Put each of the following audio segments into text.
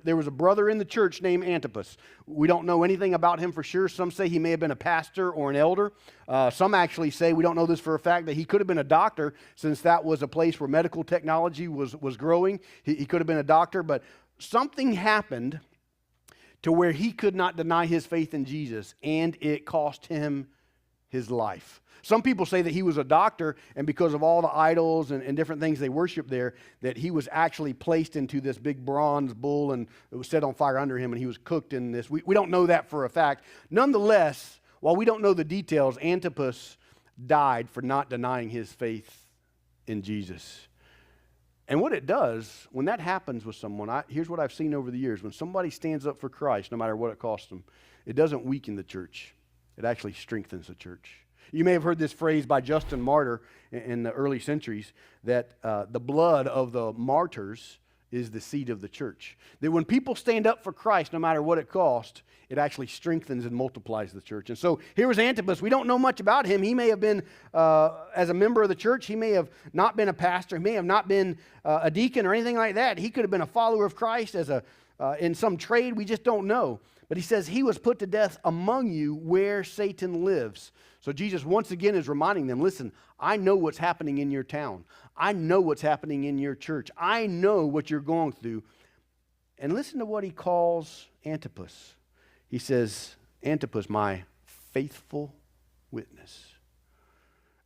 There was a brother in the church named Antipas. We don't know anything about him for sure. Some say he may have been a pastor or an elder. Some actually say, we don't know this for a fact, that he could have been a doctor, since that was a place where medical technology was growing. He could have been a doctor, but something happened to where he could not deny his faith in Jesus, and it cost him his life. Some people say that he was a doctor, and because of all the idols and different things they worship there, that he was actually placed into this big bronze bull, and it was set on fire under him, and he was cooked in this. We don't know that for a fact. Nonetheless, while we don't know the details, Antipas died for not denying his faith in Jesus. And what it does, when that happens with someone, here's what I've seen over the years. When somebody stands up for Christ, no matter what it costs them, it doesn't weaken the church. It actually strengthens the church. You may have heard this phrase by Justin Martyr in the early centuries, that the blood of the martyrs is the seed of the church. That when people stand up for Christ, no matter what it costs, it actually strengthens and multiplies the church. And so here was Antipas. We don't know much about him. He may have been, as a member of the church, he may have not been a pastor. He may have not been a deacon or anything like that. He could have been a follower of Christ in some trade. We just don't know. But he says he was put to death among you where Satan lives. So Jesus once again is reminding them, listen, I know what's happening in your town. I know what's happening in your church. I know what you're going through. And listen to what he calls Antipas. He says, Antipas, my faithful witness.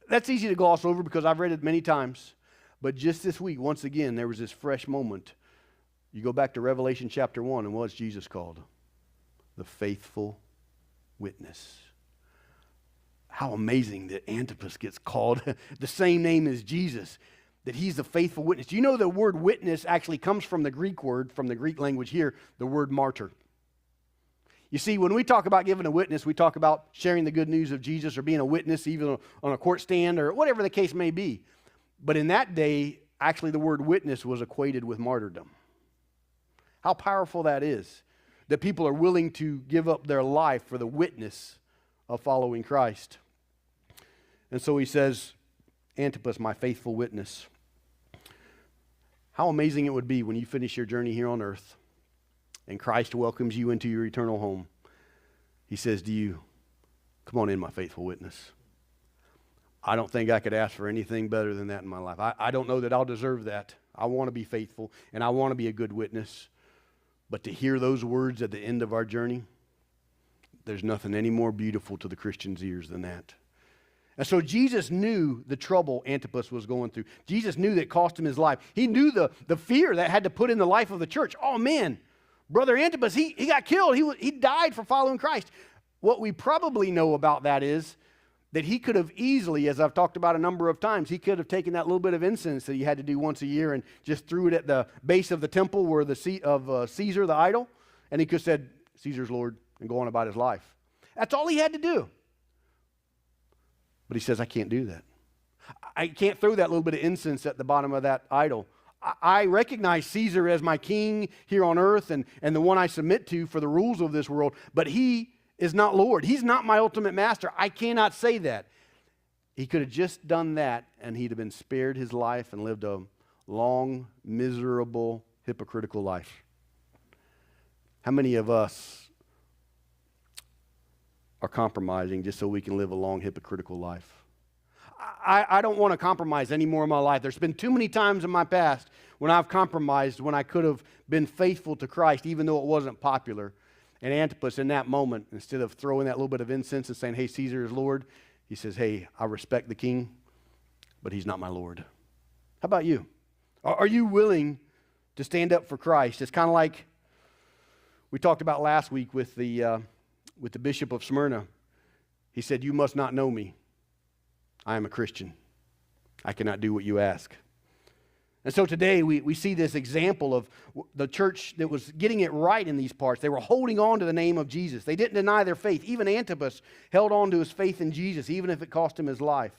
That's easy to gloss over because I've read it many times. But just this week, once again, there was this fresh moment. You go back to Revelation chapter 1, and what's Jesus called? The faithful witness. How amazing that Antipas gets called the same name as Jesus, that he's the faithful witness. Do you know the word witness actually comes from the Greek word, from the Greek language here, the word martyr? You see, when we talk about giving a witness, we talk about sharing the good news of Jesus or being a witness even on a court stand or whatever the case may be. But in that day, actually the word witness was equated with martyrdom. How powerful that is, that people are willing to give up their life for the witness of following Christ. And so he says, Antipas, my faithful witness. How amazing it would be when you finish your journey here on earth and Christ welcomes you into your eternal home. He says to you, come on in, my faithful witness. I don't think I could ask for anything better than that in my life. I don't know that I'll deserve that. I want to be faithful and I want to be a good witness. But to hear those words at the end of our journey, there's nothing any more beautiful to the Christian's ears than that. And so Jesus knew the trouble Antipas was going through. Jesus knew that it cost him his life. He knew the fear that had to put in the life of the church. Oh man, Brother Antipas, he got killed. He died for following Christ. What we probably know about that is that he could have easily, as I've talked about a number of times, he could have taken that little bit of incense that he had to do once a year and just threw it at the base of the temple where the seat of Caesar, the idol, and he could have said, Caesar's Lord, and go on about his life. That's all he had to do. But he says, I can't do that. I can't throw that little bit of incense at the bottom of that idol. I recognize Caesar as my king here on earth and the one I submit to for the rules of this world, but he is not Lord. He's not my ultimate master. I cannot say that. He could have just done that and he'd have been spared his life and lived a long, miserable, hypocritical life. How many of us are compromising just so we can live a long, hypocritical life? I don't want to compromise any more in my life. There's been too many times in my past when I've compromised, when I could have been faithful to Christ, even though it wasn't popular. And Antipas, in that moment, instead of throwing that little bit of incense and saying, hey, Caesar is Lord, he says, hey, I respect the king, but he's not my Lord. How about you? Are you willing to stand up for Christ? It's kind of like we talked about last week with the Bishop of Smyrna. He said, you must not know me. I am a Christian. I cannot do what you ask. And so today we see this example of the church that was getting it right in these parts. They were holding on to the name of Jesus. They didn't deny their faith. Even Antipas held on to his faith in Jesus, even if it cost him his life.